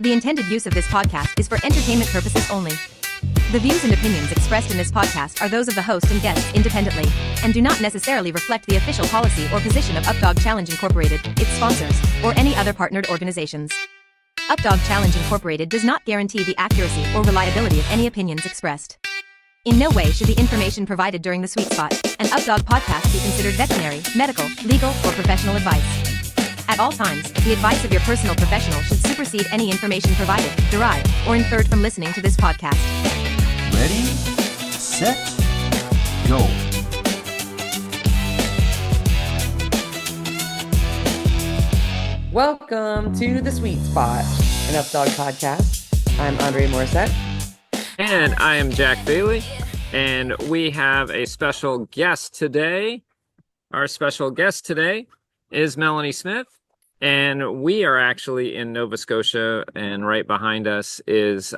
The intended use of this podcast is for entertainment purposes only. The views and opinions expressed in this podcast are those of the host and guests independently, and do not necessarily reflect the official policy or position of UpDog Challenge Incorporated, its sponsors, or any other partnered organizations. UpDog Challenge Incorporated does not guarantee the accuracy or reliability of any opinions expressed. In no way should the information provided during the Sweet Spot and UpDog podcast be considered veterinary, medical, legal, or professional advice. At all times, the advice of your personal professional should supersede any information provided, derived, or inferred from listening to this podcast. Ready, set, go. Welcome to the Sweet Spot, an UpDog podcast. I'm Andre Morissette. And I am Jack Bailey, and we have a special guest today. Our special guest today is Melanie Smith, and we are actually in Nova Scotia, and right behind us is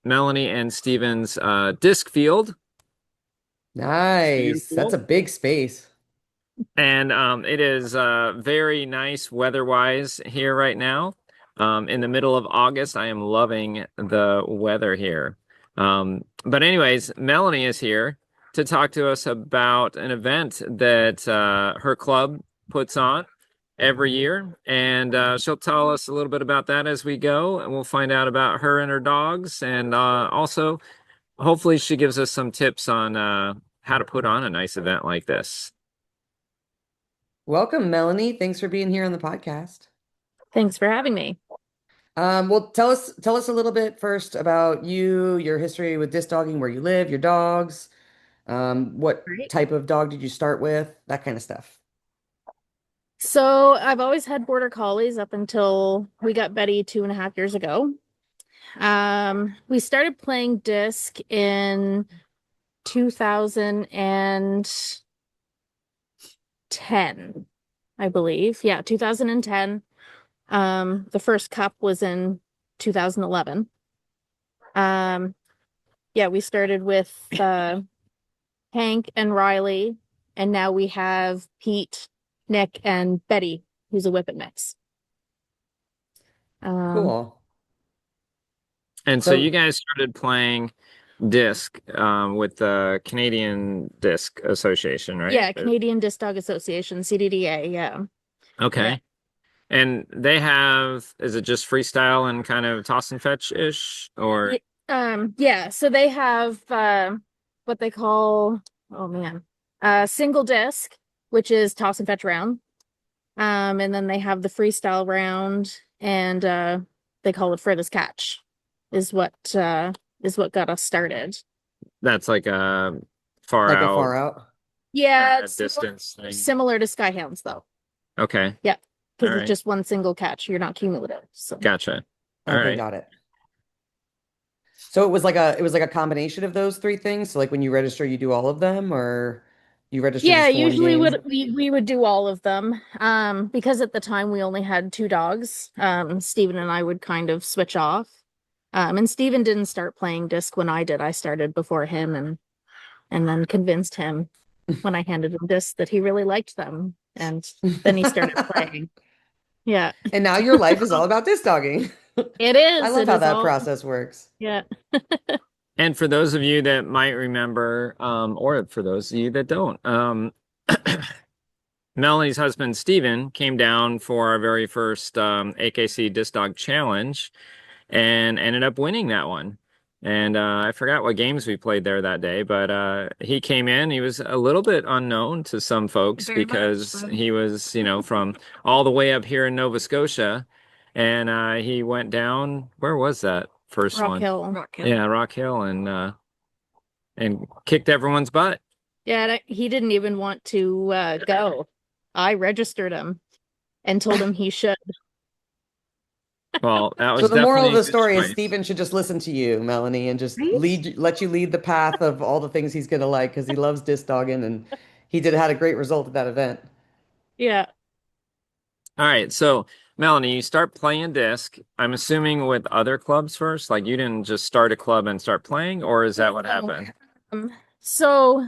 Melanie and Steven's disc field. Nice. That's a big space. And it is very nice weather-wise here right now. In the middle of August, I am loving the weather here. But anyways, Melanie is here to talk to us about an event that her club puts on every year. And she'll tell us a little bit about that as we go. And we'll find out about her and her dogs. And also, hopefully she gives us some tips on how to put on a nice event like this. Welcome, Melanie. Thanks for being here on the podcast. Thanks for having me. Well, tell us a little bit first about you, your history with disc dogging, where you live, your dogs, what type of dog did you start with, that kind of stuff. So I've always had border collies up until we got Betty 2.5 years ago. We started playing disc in 2010, I believe. Yeah, 2010. The first cup was in 2011. We started with Hank and Riley, and now we have Pete, Nick, and Betty, who's a whippet mix. Cool. And so you guys started playing disc with the Canadian Disc Association, right? Yeah, Canadian Disc Dog Association, CDDA, yeah. Okay. Yeah. And they have, is it just freestyle and kind of toss and fetch-ish, or? So they have what they call, single disc, which is toss and fetch round. And then they have the freestyle round, and they call it furthest catch, is what got us started. That's like a far out. Yeah, it's distance thing. Similar to Skyhounds, though. Okay. Yeah, because All it's just one single catch. You're not cumulative. So. Gotcha. All Okay, right. got it. So it was like a combination of those three things. So like when you register, you do all of them, or you register? Yeah, just for one usually game? we would do all of them. Because at the time we only had 2 dogs. Steven and I would kind of switch off. And Steven didn't start playing disc when I did. I started before him, and then convinced him when I handed him discs that he really liked them, and then he started playing. Yeah. And now your life is all about disc dogging. It is. I love how that process works. Yeah. And for those of you that might remember, or for those of you that don't, Melanie's husband, Steven, came down for our very first AKC Disc Dog Challenge and ended up winning that one. And I forgot what games we played there that day, but he came in. He was a little bit unknown to some folks because he was, from all the way up here in Nova Scotia. And he went down, where was that first one? Rock Hill. Yeah, Rock Hill, and kicked everyone's butt. Yeah, he didn't even want to go. I registered him and told him he should. Well, that was so the moral of the story choice. is Steven should just listen to you, Melanie, and just let you lead the path of all the things he's going to like, because he loves disc dogging, and he had a great result at that event. Yeah. All right, so Melanie, you start playing disc. I'm assuming with other clubs first, like you didn't just start a club and start playing, or is that what happened? So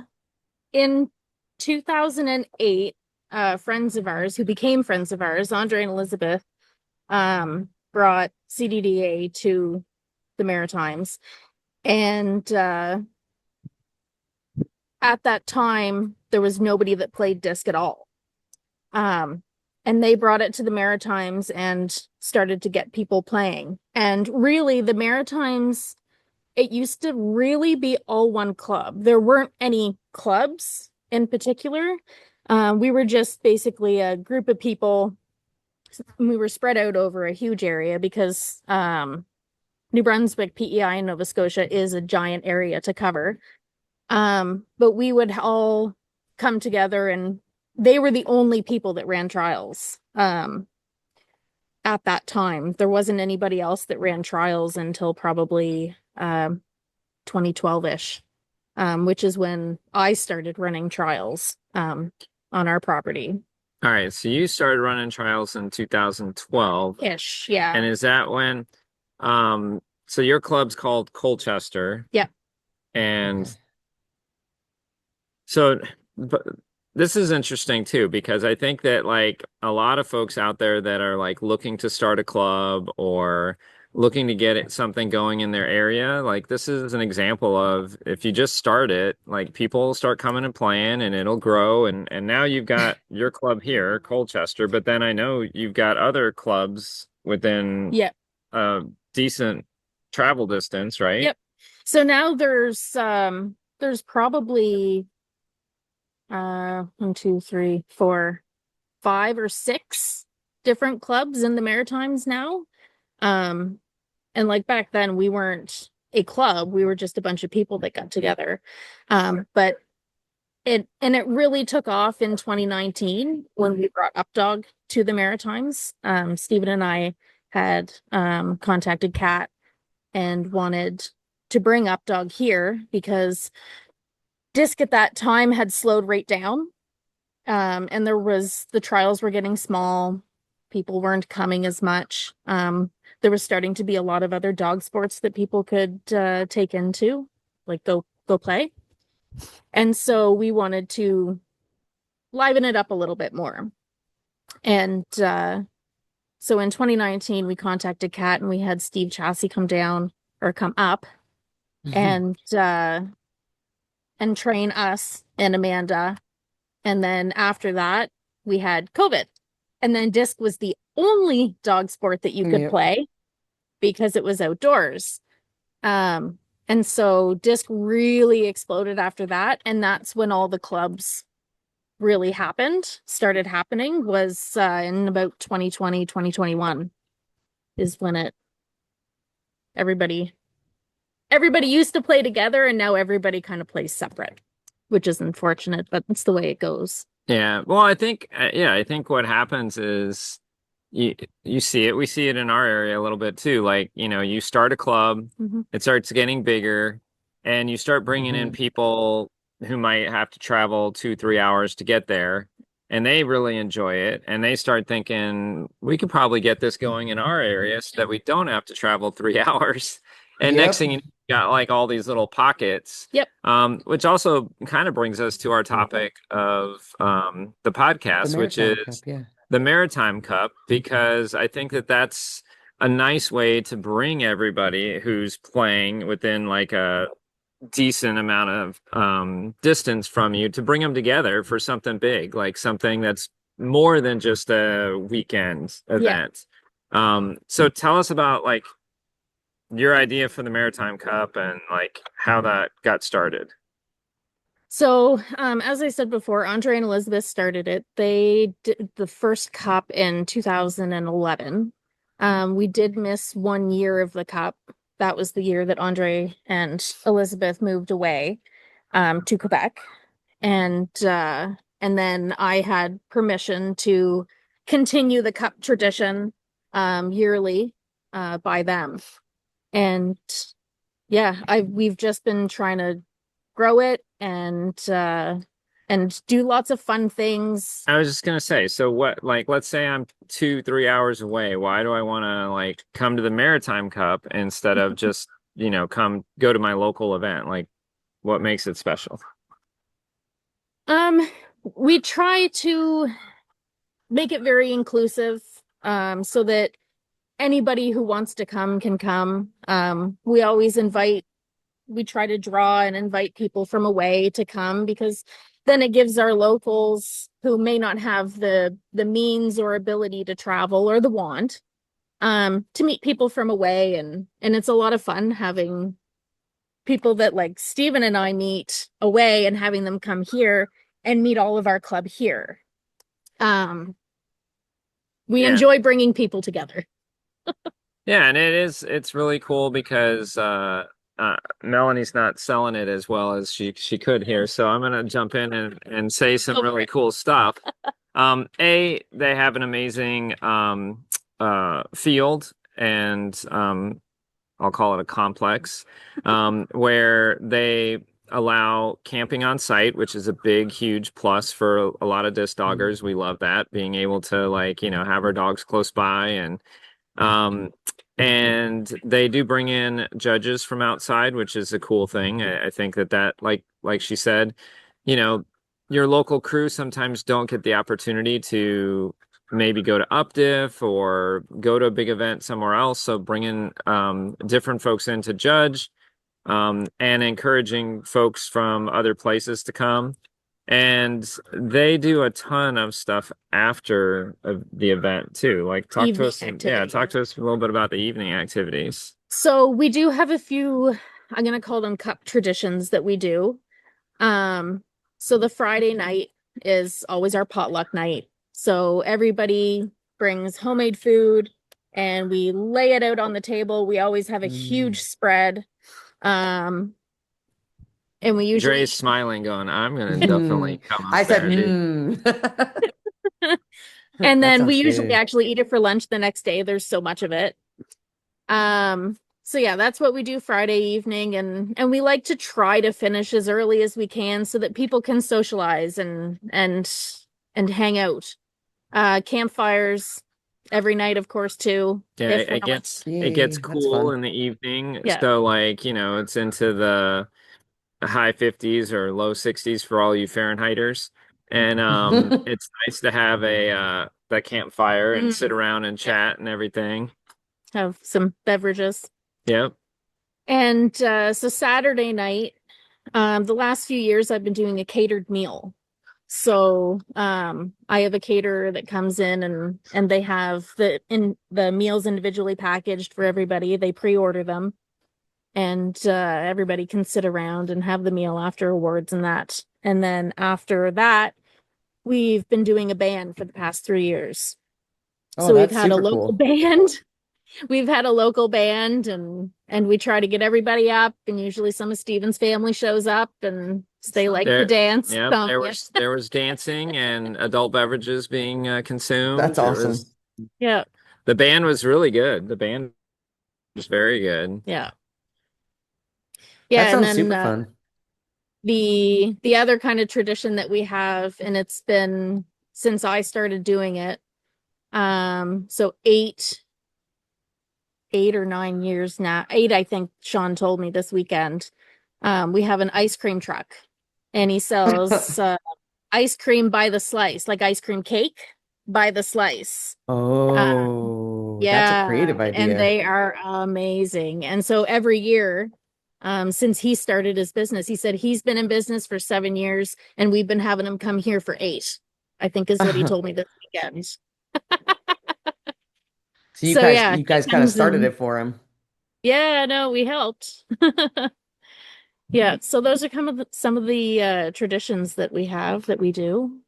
in 2008, friends of ours who became friends of ours, Andre and Elizabeth, brought CDDA to the Maritimes. And at that time, there was nobody that played disc at all. And they brought it to the Maritimes and started to get people playing. And really, the Maritimes, it used to really be all one club. There weren't any clubs in particular. We were just basically a group of people. We were spread out over a huge area because New Brunswick, PEI, and Nova Scotia is a giant area to cover. But we would all come together, and they were the only people that ran trials at that time. There wasn't anybody else that ran trials until probably 2012-ish, which is when I started running trials on our property. All right, so you started running trials in 2012-ish, yeah. And is that when so your club's called Colchester? Yeah. And so but this is interesting too, because I think that like a lot of folks out there that are like looking to start a club or looking to get something going in their area, like this is an example of if you just start it, like people start coming and playing and it'll grow. And now you've got your club here, Colchester, but then I know you've got other clubs within a decent travel distance, right? Yep. So now there's probably 1, 2, 3, 4, 5 or 6 different clubs in the Maritimes now. And like back then we weren't a club, we were just a bunch of people that got together. But it really took off in 2019 when we brought UpDog to the Maritimes. Stephen and I had contacted Kat and wanted to bring UpDog here because disc at that time had slowed right down. And the trials were getting small. People weren't coming as much. There was starting to be a lot of other dog sports that people could take into, like go play. And so we wanted to liven it up a little bit more. And so in 2019, we contacted Kat and we had Steve Chassie come up and train us and Amanda. And then after that, we had COVID. And then disc was the only dog sport that you could play because it was outdoors. And so disc really exploded after that. And that's when all the clubs really started happening was in about 2020, 2021 is when everybody used to play together and now everybody kind of plays separate, which is unfortunate, but it's the way it goes. Yeah. Well, I think what happens is you see it. We see it in our area a little bit too. Like, you start a club, it starts getting bigger, and you start bringing in people who might have to travel 2-3 hours to get there, and they really enjoy it. And they start thinking, we could probably get this going in our area so that we don't have to travel 3 hours. And next thing you know, you got like all these little pockets. Yep. Which also kind of brings us to our topic of the podcast, which is the Maritime Cup, because I think that that's a nice way to bring everybody who's playing within like a decent amount of distance from you, to bring them together for something big, like something that's more than just a weekend event. So tell us about like your idea for the Maritime Cup and like how that got started. So, as I said before, Andre and Elizabeth started it. They did the first cup in 2011. We did miss 1 year of the cup. That was the year that Andre and Elizabeth moved away to Quebec. And then I had permission to continue the cup tradition yearly by them. And we've just been trying to grow it and do lots of fun things. I was just gonna say, so what, like, let's say I'm 2-3 hours away. Why do I want to like come to the Maritime Cup instead of just go to my local event? Like, what makes it special? We try to make it very inclusive, so that anybody who wants to come can come. We try to draw and invite people from away to come, because then it gives our locals who may not have the means or ability to travel or the want to meet people from away, and it's a lot of fun having people that like Stephen and I meet away and having them come here and meet all of our club here. We enjoy bringing people together. Yeah, and it's really cool because Melanie's not selling it as well as she could here, so I'm gonna jump in and say some really cool stuff. They have an amazing field, and I'll call it a complex, where they allow camping on site, which is a big, huge plus for a lot of disc doggers. We love that, being able to have our dogs close by, and they do bring in judges from outside, which is a cool thing. I think that like she said, your local crew sometimes don't get the opportunity to maybe go to UpDiff or go to a big event somewhere else. So bringing different folks in to judge, and encouraging folks from other places to come. And they do a ton of stuff after the event too. Like talk to us a little bit about the evening activities. So we do have a few, I'm going to call them cup traditions that we do. So the Friday night is always our potluck night. So everybody brings homemade food and we lay it out on the table. We always have a huge spread. And we usually Dre's smiling, going, "I'm gonna definitely come up." I said, and then we usually actually eat it for lunch the next day. There's so much of it. So yeah, that's what we do Friday evening, and we like to try to finish as early as we can so that people can socialize and hang out. Campfires every night, of course, too. Yeah, it gets cool in the evening. Yeah. So it's into the high 50s or low 60s for all you Fahrenheiters, and it's nice to have the campfire and sit around and chat and everything. Have some beverages. Yep. And so Saturday night, the last few years I've been doing a catered meal. So I have a caterer that comes in and they have the meals individually packaged for everybody. They pre-order them. And everybody can sit around and have the meal after awards and that. And then after that, we've been doing a band for the past 3 years. So we've had a local band. We've had a local band, and we try to get everybody up. And usually some of Stephen's family shows up, and they like to dance. Yeah, there was dancing and adult beverages being consumed. That's awesome. Yeah, the band was really good. The band was very good. Yeah. Yeah, that sounds and then super fun. The other kind of tradition that we have, and it's been since I started doing it, so 8 or 9 years now. 8, I think Sean told me this weekend. We have an ice cream truck, and he sells ice cream by the slice, like ice cream cake by the slice. Oh, yeah, that's a creative idea. And they are amazing. And so every year, since he started his business, he said he's been in business for 7 years, and we've been having him come here for 8, I think is what he told me this weekend. So you guys kind of started it for him. Yeah, no, we helped. Yeah, so those are some of the traditions that we have that we do.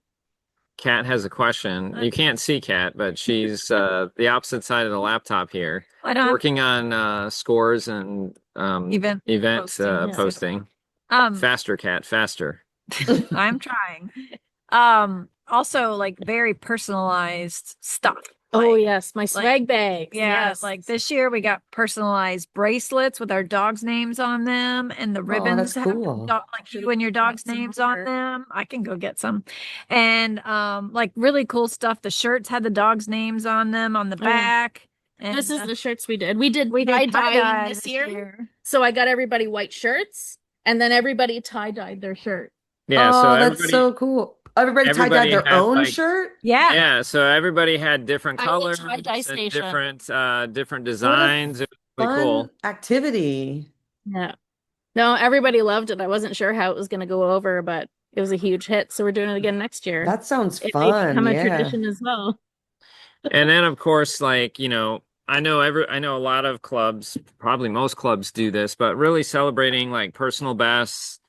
Kat has a question. You can't see Kat, but she's the opposite side of the laptop here, working on scores and event posting. Faster, Kat, faster. I'm trying. Also, like very personalized stuff. Oh yes, my swag bags. Yeah, yes. like this year we got personalized bracelets with our dogs' names on them, and the ribbons have cool. like you and your dog's names on them. I can go get some, and like really cool stuff. The shirts had the dogs' names on them on the back. And this is the shirts we did. We did tie-dye this year. So I got everybody white shirts, and then everybody tie-dyed their shirt. Yeah, so that's so cool. Everybody tied everybody their had own like shirt? Yeah. yeah, so everybody had different I went colors to tie-dye and station. different What a designs. It was really fun cool. activity. Yeah. No, everybody loved it. I wasn't sure how it was going to go over, but it was a huge hit. So we're doing it again next year. That sounds It may fun. become a Yeah. tradition as well. And then of course, like, I know a lot of clubs, probably most clubs do this, but really celebrating like personal bests,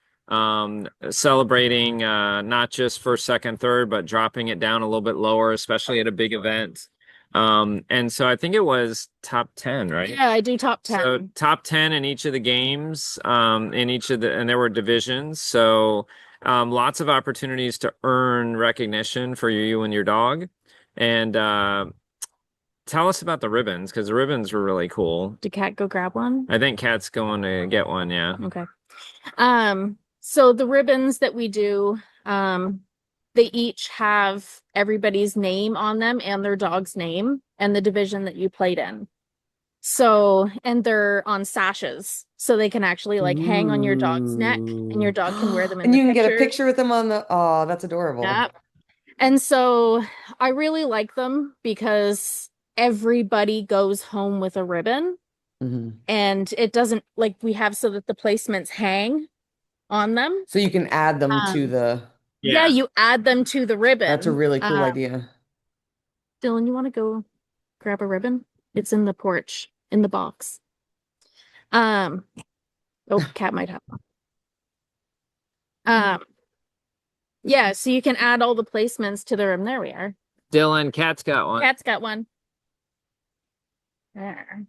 celebrating not just first, second, third, but dropping it down a little bit lower, especially at a big event. And so I think it was top 10, right? Yeah, I do top 10. So top 10 in each of the games, and there were divisions. So lots of opportunities to earn recognition for you and your dog. And tell us about the ribbons, because the ribbons were really cool. Did Kat go grab one? I think Kat's going to get one, yeah. Okay. So the ribbons that we do, they each have everybody's name on them and their dog's name and the division that you played in. So, and they're on sashes, so they can actually like hang on your dog's neck, and your dog can wear them in And the you can get a pictures. picture with them on the, oh, that's adorable. Yeah. And so I really like them because everybody goes home with a ribbon, and it doesn't like we have so that the placements hang on them. So you can add them to the, Yeah, you add them to the ribbon. that's a really cool idea. Dylan, you want to go grab a ribbon? It's in the porch, in the box. Oh, Kat might have one. Yeah, so you can add all the placements to the ribbon. There we are. Dylan, Kat's got one. Kat's got one. There.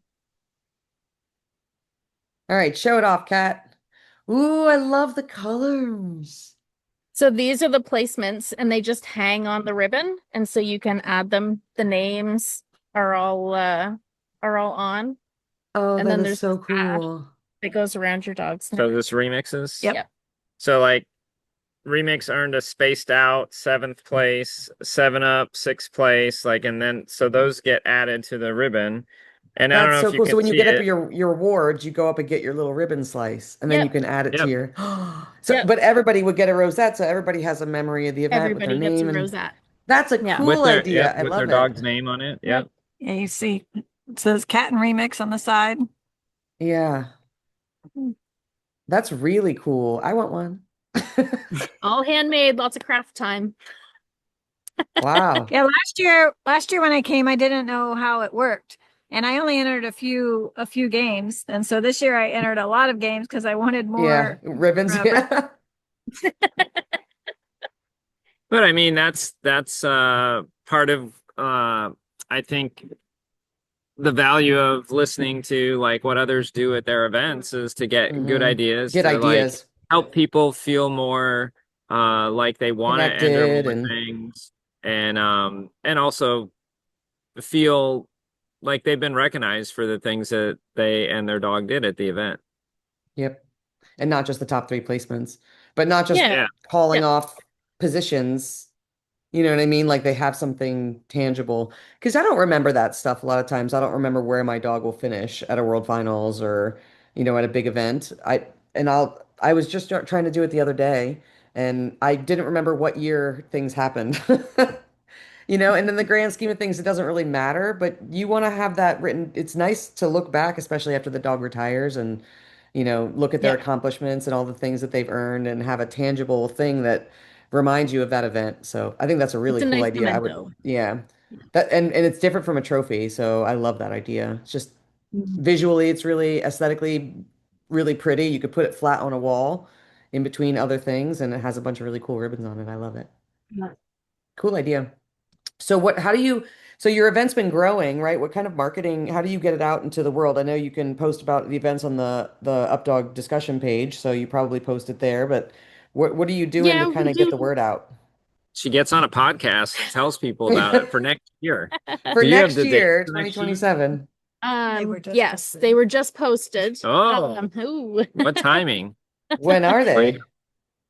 All right, show it off, Kat. Ooh, I love the colors. So these are the placements, and they just hang on the ribbon, and so you can add them. The names are all on. Oh, And that then is there's so this ash. cool. It goes around your dog's neck. So this remixes? Yep. So like Remix earned a spaced out 7th place, 7-Up 6th place, like, and then so those get added to the ribbon. And I don't That's know so if you cool. can So when you see get up it. your awards, you go up and get your little ribbon slice, and then you Yep. can add it to Yep. your. So, Yep. but everybody would get a rosette, so everybody has a memory of the event with Everybody their gets a name, and rosette. that's a Yeah. cool idea. I with love their it. dog's name on it. Yep. Yeah, you see it says Cat and Remix on the side. Yeah, that's really cool. I want one. All handmade, lots of craft time. Wow. Yeah, last year when I came, I didn't know how it worked. And I only entered a few games. And so this year I entered a lot of games because I wanted Yeah, more ribbons. Yeah. But I mean that's part of I think the value of listening to like what others do at their events is to get good ideas, Good to ideas. like help people feel more like they want to enter Connected more and things, and also feel like they've been recognized for the things that they and their dog did at the event. yep. And not just the top 3 placements, but not just Yeah. calling Yeah. off positions. You know what I mean? Like they have something tangible. Because I don't remember that stuff a lot of times. I don't remember where my dog will finish at a World Finals or, at a big event. I was just trying to do it the other day, and I didn't remember what year things happened. And in the grand scheme of things, it doesn't really matter, but you want to have that written. It's nice to look back, especially after the dog retires, and, look at their Yeah. accomplishments and all the things that they've earned and have a tangible thing that reminds you of that event. So I think that's a really It's a cool nice idea. memento. Yeah. That and it's different from a trophy, so I love that idea. It's just Mhm. visually, it's really aesthetically really pretty. You could put it flat on a wall in between other things, and it has a bunch of really cool ribbons on it. I love it. Yeah. Cool idea. So so your event's been growing, right? What kind of marketing, how do you get it out into the world? I know you can post about the events on the UpDog discussion page, so you probably post it there, but what are you doing to Yeah, kind we of get do. the word out? She gets on a podcast and tells people about it for next year. For Do you have next the date year, for next year? 2027. Yes, they were just posted. Oh. Ooh. What timing? When are they?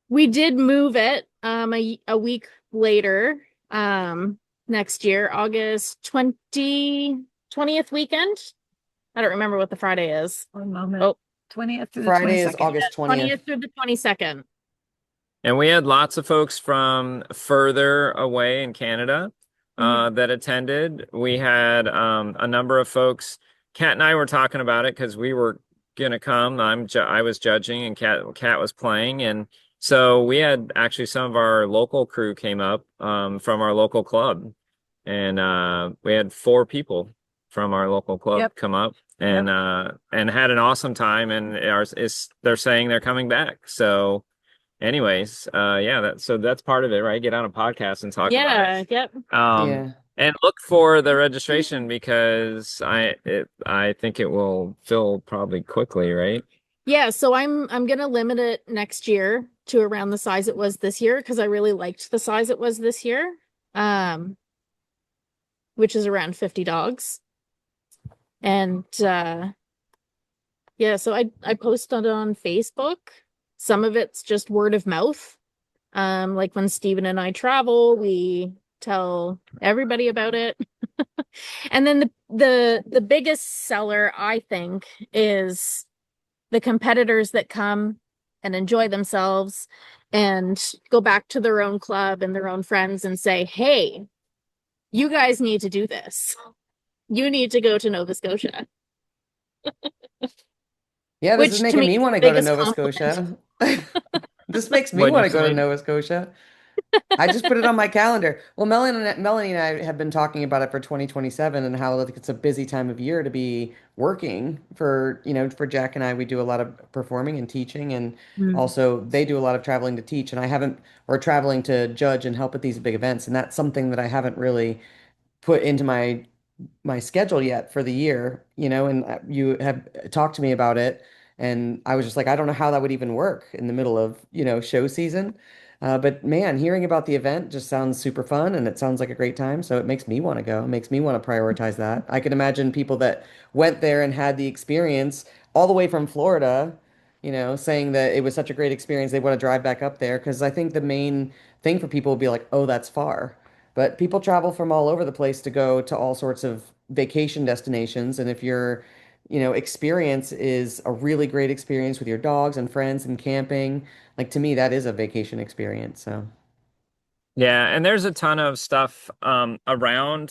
We did move it a week later next year, August 20th weekend. I don't remember what the Friday is. One moment. Oh. 20th through the Friday is 22nd. August 20th. 20th through the 22nd. And we had lots of folks from further away in Canada that attended. We had a number of folks. Kat and I were talking about it because we were gonna come. I was judging and Kat was playing, and so we had actually some of our local crew came up from our local club, and we had 4 people from our local club come up and had an awesome time. And they're saying they're coming back. So anyways, so that's part of it, right? Get on a podcast and talk about it. Yep. Yeah. And look for the registration because I think it will fill probably quickly, right? Yeah, so I'm gonna limit it next year to around the size it was this year because I really liked the size it was this year. Which is around 50 dogs. And yeah, so I posted on Facebook. Some of it's just word of mouth. Like when Steven and I travel, we tell everybody about it. And then the biggest seller, I think, is the competitors that come and enjoy themselves and go back to their own club and their own friends and say, hey, you guys need to do this. You need to go to Nova Scotia. Yeah, this is making me want to go to Nova compliment. Scotia. This makes me What'd want you to go to say? Nova Scotia. I just put it on my calendar. Well, Melanie and I have been talking about it for 2027 and how like, it's a busy time of year to be working for, for Jack and I. We do a lot of performing and teaching, and also they do a lot of traveling to teach, and I haven't, or traveling to judge and help at these big events. And that's something that I haven't really put into my schedule yet for the year, and you have talked to me about it, and I was just like, I don't know how that would even work in the middle of, show season. But man, hearing about the event just sounds super fun and it sounds like a great time. So it makes me want to go. It makes me want to prioritize that. I can imagine people that went there and had the experience all the way from Florida, saying that it was such a great experience. They want to drive back up there because I think the main thing for people will be like, oh, that's far. But people travel from all over the place to go to all sorts of vacation destinations. And if your, experience is a really great experience with your dogs and friends and camping, like to me, that is a vacation experience. So, Yeah, and there's a ton of stuff around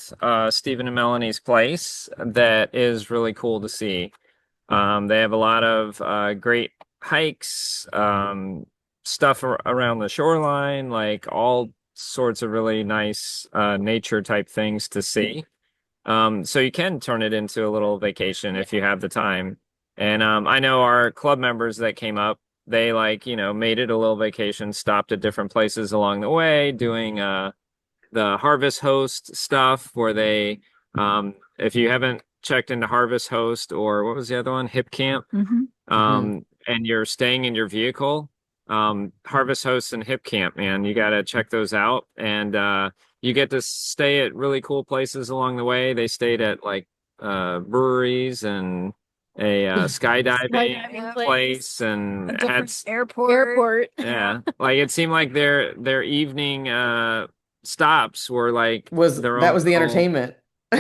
Stephen and Melanie's place that is really cool to see. They have a lot of great hikes, stuff around the shoreline, like all sorts of really nice nature type things to see. So you can turn it into a little vacation if you have the time. And I know our club members that came up, they made it a little vacation, stopped at different places along the way, doing the Harvest Host stuff where they, if you haven't checked into Harvest Host or what was the other one, Hip Camp, and you're staying in your vehicle, Harvest Host and Hip Camp, man, you got to check those out. And you get to stay at really cool places along the way. They stayed at breweries and a skydiving place and had airport. yeah, like it seemed like their evening stops were like was their that own was the little, entertainment?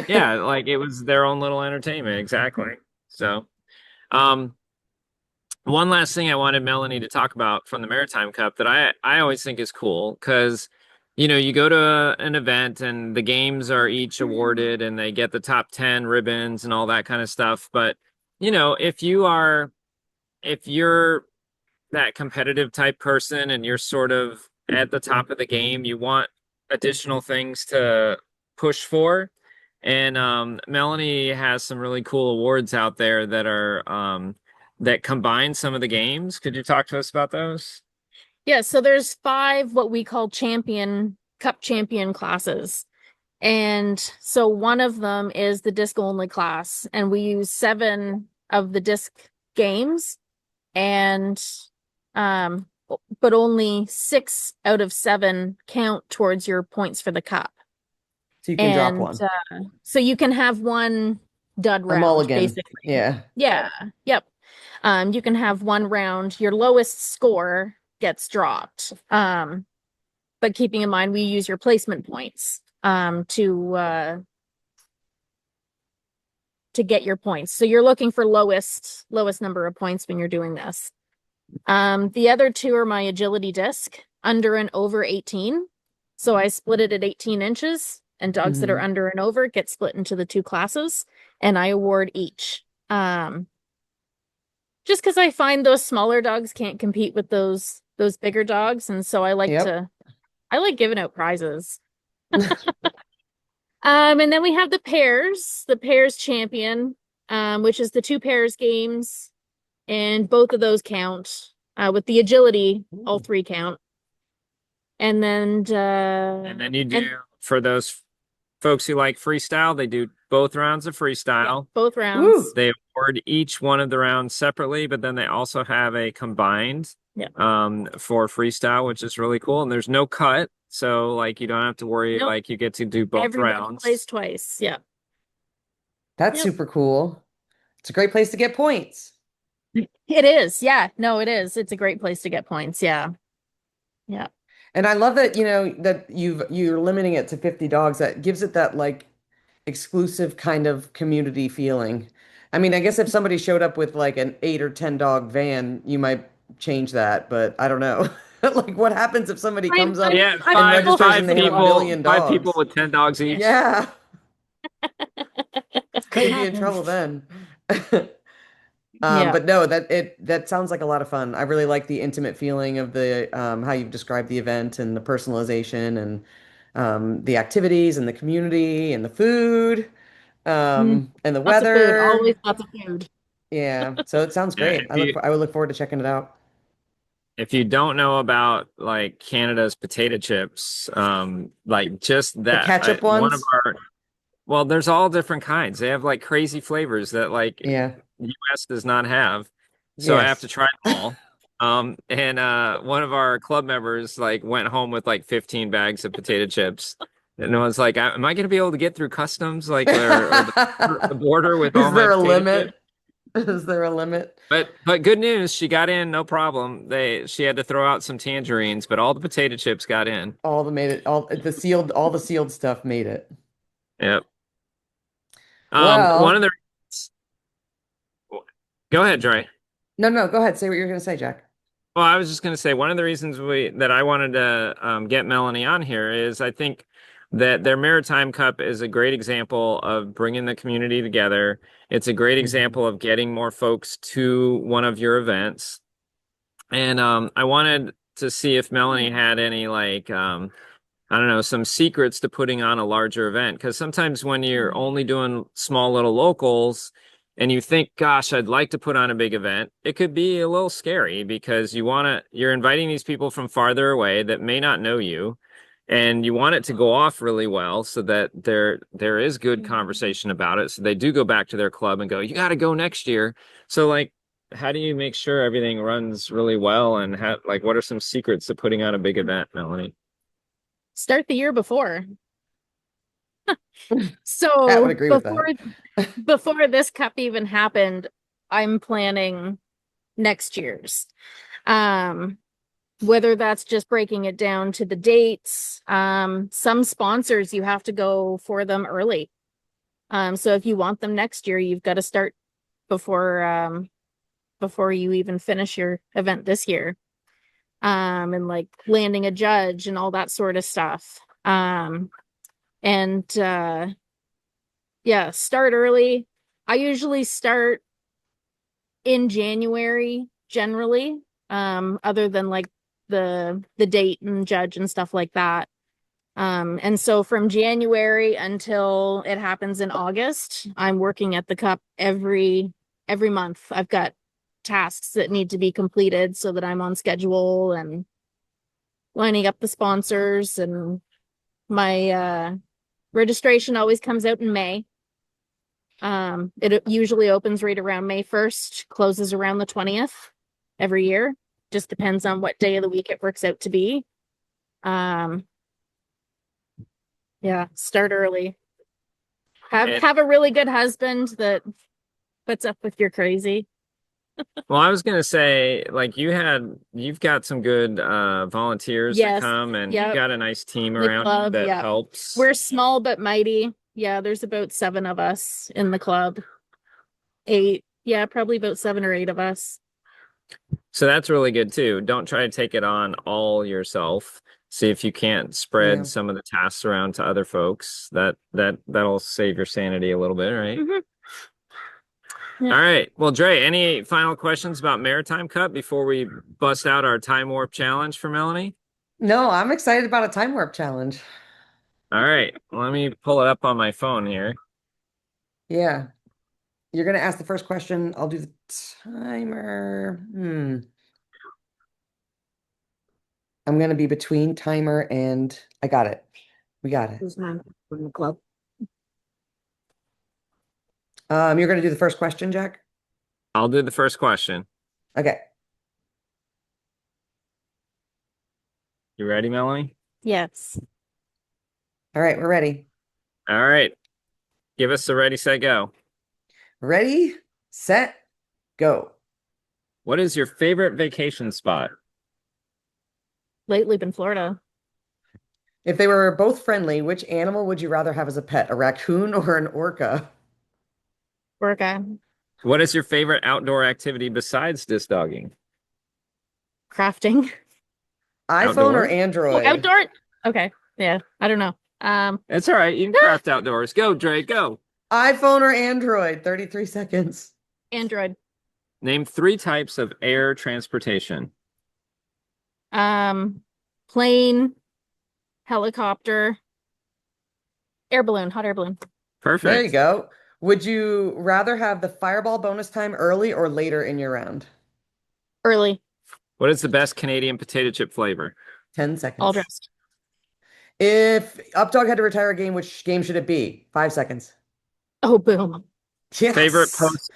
yeah, like it was their own little entertainment, exactly. So one last thing I wanted Melanie to talk about from the Maritime Cup that I always think is cool because you go to an event and the games are each awarded and they get the top 10 ribbons and all that kind of stuff, but if you're that competitive type person and you're sort of at the top of the game, you want additional things to push for. And Melanie has some really cool awards out there that are that combine some of the games. Could you talk to us about those? Yeah, so there's 5 what we call cup champion classes. And so one of them is the disc only class, and we use 7 of the disc games, and but only 6 out of 7 count towards your points for the cup. So you can drop one. So you can have one dud A round, mulligan. basically. Yeah. Yeah. Yep. You can have one round. Your lowest score gets dropped. But keeping in mind, we use your placement points to get your points. So you're looking for lowest number of points when you're doing this. The other 2 are my agility disc. under and over 18. So I split it at 18 inches, and dogs that are under and over get split into the two classes, and I award each. Just because I find those smaller dogs can't compete with those bigger dogs, and so I like giving out prizes. And then we have the pairs champion, which is the 2 pairs games, and both of those count. With the agility, all 3 count. And then you do, for those folks who like freestyle, they do both rounds of freestyle. Both rounds. Woo. They award each one of the rounds separately, but then they also have a combined for freestyle, which is really cool. And there's no cut, so like you don't have to worry. Nope. Like you get to do both Everybody rounds. plays twice. Yeah. That's super cool. It's a great place to get points. It is. Yeah. No, it is. It's a great place to get points. Yeah. Yeah. And I love that, that you're limiting it to 50 dogs. That gives it that like exclusive kind of community feeling. I mean, I guess if somebody showed up with like an 8 or 10 dog van, you might change that, but I don't know. Like what happens if somebody comes up Yeah, and registers and they have a million dogs? 5 people with 10 dogs each. Yeah. Could be in trouble then. But no, that sounds like a lot of fun. I really like the intimate feeling of the how you've described the event and the personalization and the activities and the community and the food and the Lots of food. weather. Always lots of food. Yeah, so it sounds great. I would look forward to checking it out. If you don't know about like Canada's potato chips, like just that The ketchup ones? one of our, well, there's all different kinds. They have like crazy flavors that like US does not have. So I have to try them all. And one of our club members like went home with like 15 bags of potato chips. And I was like, am I going to be able to get through customs like or the border with all my Is there a potato limit? chips? Is there a limit? But good news, she got in, no problem. She had to throw out some tangerines, but all the potato chips got in. All the sealed stuff made it. Yep. Well, one of the Go ahead, Dre. No, go ahead. Say what you're going to say, Jack. Well, I was just going to say one of the reasons that I wanted to get Melanie on here is I think that their Maritime Cup is a great example of bringing the community together. It's a great example of getting more folks to one of your events. And I wanted to see if Melanie had any like, I don't know, some secrets to putting on a larger event. Because sometimes when you're only doing small little locals and you think, gosh, I'd like to put on a big event, it could be a little scary because you're inviting these people from farther away that may not know you. And you want it to go off really well so that there is good conversation about it. So they do go back to their club and go, you got to go next year. So like, how do you make sure everything runs really well? And what are some secrets to putting on a big event, Melanie? Start the year before. So I would agree with that. Before this cup even happened, I'm planning next year's. Whether that's just breaking it down to the dates. Some sponsors, you have to go for them early. So if you want them next year, you've got to start before you even finish your event this year. And like landing a judge and all that sort of stuff. Start early. I usually start in January generally, other than like the date and judge and stuff like that. And so from January until it happens in August, I'm working at the cup every month. I've got tasks that need to be completed so that I'm on schedule and lining up the sponsors, and my registration always comes out in May. It usually opens right around May 1st, closes around the 20th every year. Just depends on what day of the week it works out to be. Start early. Have a really good husband that puts up with your crazy. Well, I was going to say, like you've got some good volunteers that come, and you've got a nice team around that helps. We're small but mighty. Yeah, there's about 7 of us in the club. 8. Yeah, probably about 7 or 8 of us. So that's really good too. Don't try to take it on all yourself. See if you can't Yeah. spread some of the tasks around to other folks. That'll save your sanity a little bit, right? Mhm. Yeah. All right. Well, Dre, any final questions about Maritime Cup before we bust out our time warp challenge for Melanie? No, I'm excited about a time warp challenge. All right. Let me pull it up on my phone here. Yeah. You're gonna ask the first question. I'll do the timer. I'm gonna be between timer and I got it. We got it. Who's mine from the club? You're gonna do the first question, Jack? I'll do the first question. Okay. You ready, Melanie? Yes. All right, we're ready. All right. Give us the ready, set, go. Ready, set, go. What is your favorite vacation spot? Lately been Florida. If they were both friendly, which animal would you rather have as a pet? A raccoon or an orca? Orca. What is your favorite outdoor activity besides disc dogging? Crafting. iPhone or Outdoor? Oh, Android? outdoor. Okay. Yeah. I don't know. It's all right. You can craft outdoors. Go, Dre, go. iPhone or Android? 33 seconds. Android. Name 3 types of air transportation. Plane, helicopter, air balloon, hot air balloon. Perfect. There you go. Would you rather have the fireball bonus time early or later in your round? Early. What is the best Canadian potato chip flavor? 10 seconds. All dressed. If UpDog had to retire a game, which game should it be? 5 seconds. Oh, boom. Yes. Favorite post.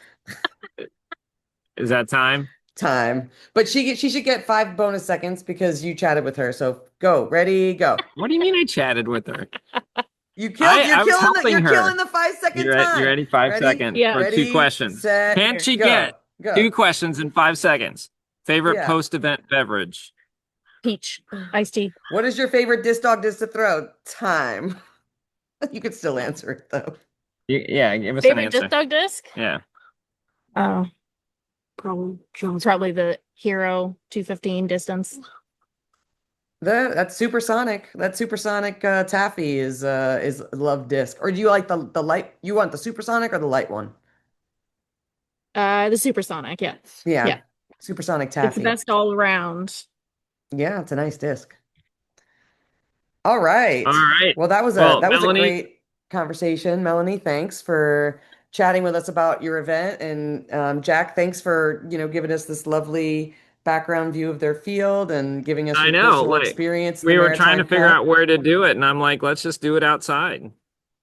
Is that time? Time. But she should get 5 bonus seconds because you chatted with her. So go. Ready, go. What do you mean I chatted with her? You're killing helping her. killing the 5 second time. You ready? 5 Ready? seconds Yeah. for 2 Ready, questions. set, Can't she go. get Go. 2 questions in 5 seconds? Favorite Yeah. post-event beverage? Peach. Iced tea. What is your favorite disc dog disc to throw? Time. You could still answer it though. Yeah, give us an Favorite answer. disc dog disc? Yeah. Oh, probably the Hero 215 distance. That's supersonic. That supersonic taffy is love disc. Or do you like the light? You want the supersonic or the light one? The supersonic. Yeah. Yeah. Yeah. Supersonic It's the taffy. best all around. Yeah, it's a nice disc. All right. All right. Well, that was Well, a Melanie, great conversation, Melanie. Thanks for chatting with us about your event, and Jack, thanks for giving us this lovely background view of their field and giving us I your know, personal like experience in the we were trying to Maritime figure Cup. out where to do it, and I'm like, let's just do it outside.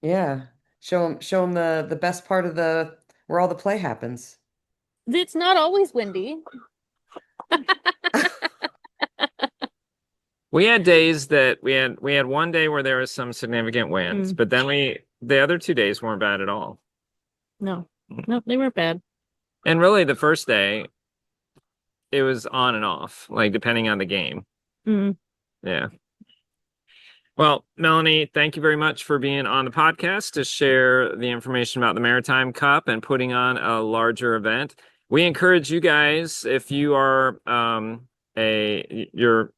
Yeah, show them the best part of the where all the play happens. It's not always windy. We had days that we had one day where there was some significant winds, but then the other 2 days weren't bad at all. No, they weren't bad. And really the first day it was on and off, like depending on the game. Mm. Yeah. Well, Melanie, thank you very much for being on the podcast to share the information about the Maritime Cup and putting on a larger event. We encourage you guys, if you are you're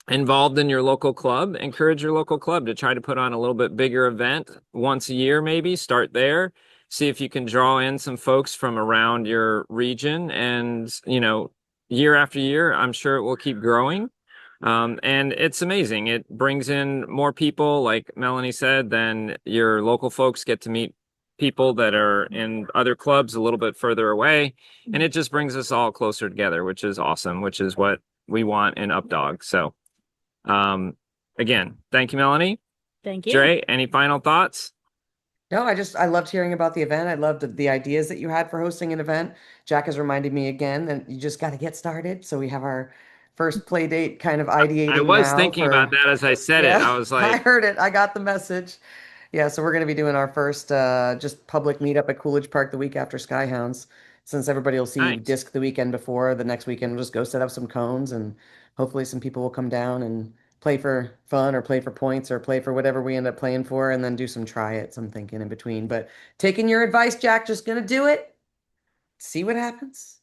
involved in your local club, encourage your local club to try to put on a little bit bigger event once a year, maybe start there. See if you can draw in some folks from around your region, and year after year, I'm sure it will keep growing. And it's amazing. It brings in more people, like Melanie said, then your local folks get to meet people that are in other clubs a little bit further away. And it just brings us all closer together, which is awesome, which is what we want in UpDog. So, again, thank you, Melanie. Thank you. Dre, any final thoughts? No, I loved hearing about the event. I loved the ideas that you had for hosting an event. Jack has reminded me again that you just got to get started. So we have our first play date kind of I ideating was now thinking about that as I said it. I was I like, heard it. I got the message. Yeah, so we're going to be doing our first just public meetup at Coolidge Park the week after Skyhounds. Since everybody will see nice. disc the weekend before, the next weekend we'll just go set up some cones and hopefully some people will come down and play for fun or play for points or play for whatever we end up playing for and then do some try-its, I'm thinking in between. But taking your advice, Jack, just gonna do it. See what happens.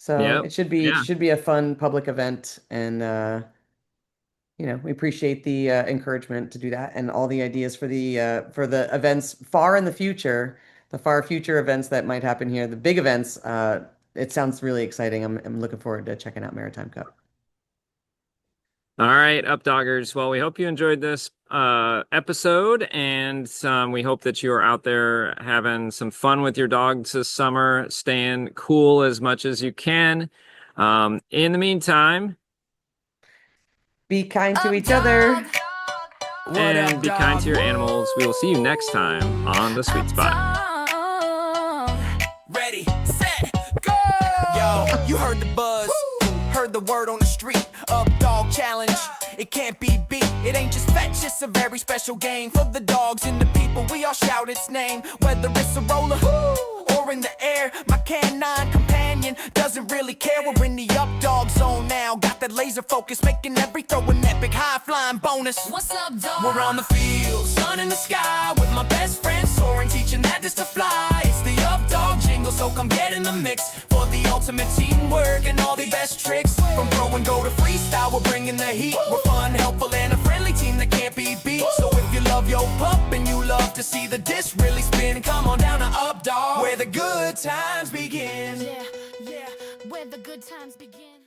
So Yep. it Yeah. should be a fun public event, and we appreciate the encouragement to do that and all the ideas for the events far in the future, the far future events that might happen here, the big events. It sounds really exciting. I'm looking forward to checking out Maritime Cup. All right, UpDoggers. Well, we hope you enjoyed this episode, and we hope that you are out there having some fun with your dogs this summer, staying cool as much as you can. In the meantime, Be kind to each other. and be kind to your animals. We will see you next time on The Sweet Spot. Ready, set, go! Yo, you heard the buzz, heard the word on the street. UpDog challenge, it can't be beat. It ain't just fetch, it's a very special game for the dogs and the people. We all shout its name, whether it's a roller or in the air. My canine companion doesn't really care. We're in the UpDog zone now. Got that laser focus, making every throw an epic high flying bonus. What's up, dog? We're on the field, sun in the sky, with my best friend soaring, teaching that just to fly. It's the UpDog jingle, so come get in the mix for the ultimate teamwork and all the best tricks. From throw and go to freestyle, we're bringing the heat. We're fun, helpful, and a friendly team that can't be beat. So if you love your pup and you love to see the disc really spin, come on down to UpDog, where the good times begin. Yeah, where the good times begin.